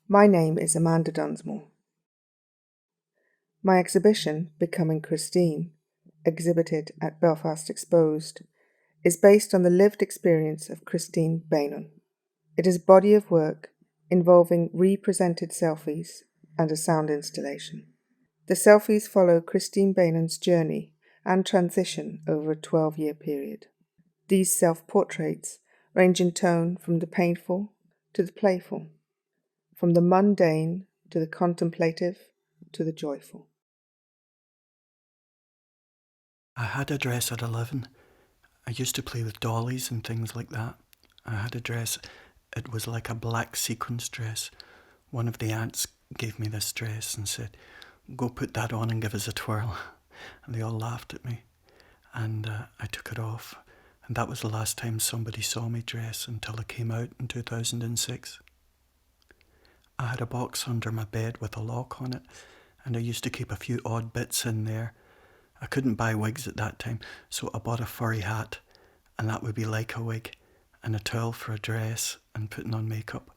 My name is Amanda Dunsmore. My exhibition, Becoming Christine, exhibited at Belfast Exposed, is based on the lived experience of Christine Beynon. It is a body of work involving represented selfies and a sound installation. The selfies follow Christine Beynon's journey and transition over a 12-year period. These self-portraits range in tone from the painful to the playful, from the mundane to the contemplative to the joyful. I had a dress at 11. I used to play with dollies and things like that. I had a dress, it was like a black sequins dress. One of the aunts gave me this dress and said, "Go put that on and give us a twirl." And they all laughed at me. And I took it off. And that was the last time somebody saw me dress until it came out in 2006. I had a box under my bed with a lock on it, and I used to keep a few odd bits in there. I couldn't buy wigs at that time, so I bought a furry hat, and that would be like a wig, and a towel for a dress and putting on makeup.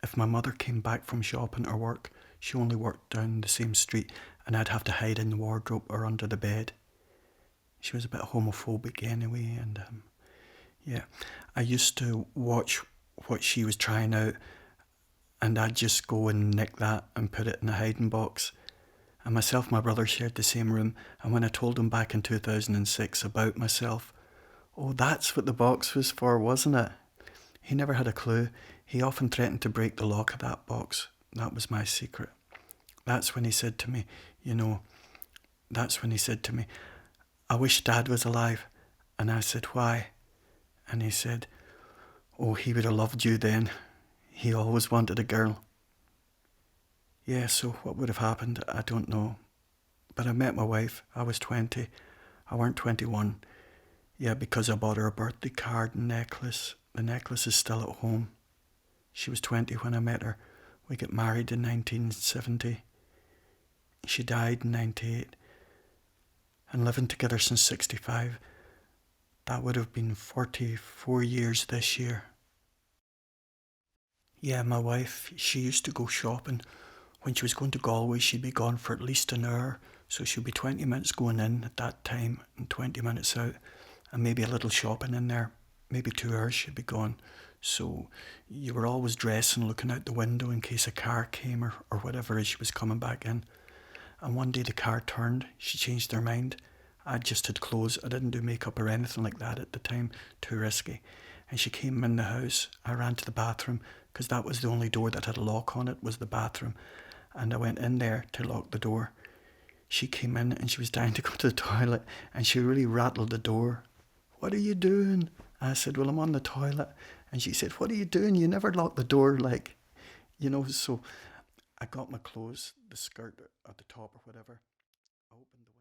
If my mother came back from shopping or work, she only worked down the same street, and I'd have to hide in the wardrobe or under the bed. She was a bit homophobic anyway, and I used to watch what she was trying out, and I'd just go and nick that and put it in a hiding box. And myself and my brother shared the same room, and when I told him back in 2006 about myself, "Oh, that's what the box was for, wasn't it?" He never had a clue. He often threatened to break the lock of that box. That was my secret. That's when he said to me, "I wish Dad was alive." And I said, "Why?" And he said, "Oh, he would have loved you then. He always wanted a girl." Yeah, so what would have happened, I don't know. But I met my wife. I was 20. I weren't 21. Yeah, because I bought her a birthday card and necklace. The necklace is still at home. She was 20 when I met her. We got married in 1970. She died in 98. And living together since 65. That would have been 44 years this year. Yeah, my wife, she used to go shopping. When she was going to Galway, she'd be gone for at least an hour. So she'd be 20 minutes going in at that time and 20 minutes out. And maybe a little shopping in there. Maybe 2 hours she'd be gone. So you were always dressing, looking out the window in case a car came or whatever as she was coming back in. And one day the car turned. She changed her mind. I just had clothes. I didn't do makeup or anything like that at the time. Too risky. And she came in the house. I ran to the bathroom because that was the only door that had a lock on it, was the bathroom. And I went in there to lock the door. She came in and she was dying to go to the toilet, and she really rattled the door. "What are you doing?" I said, "Well, I'm on the toilet." And she said, "What are you doing? You never lock the door, So I got my clothes, the skirt at the top or whatever. I opened the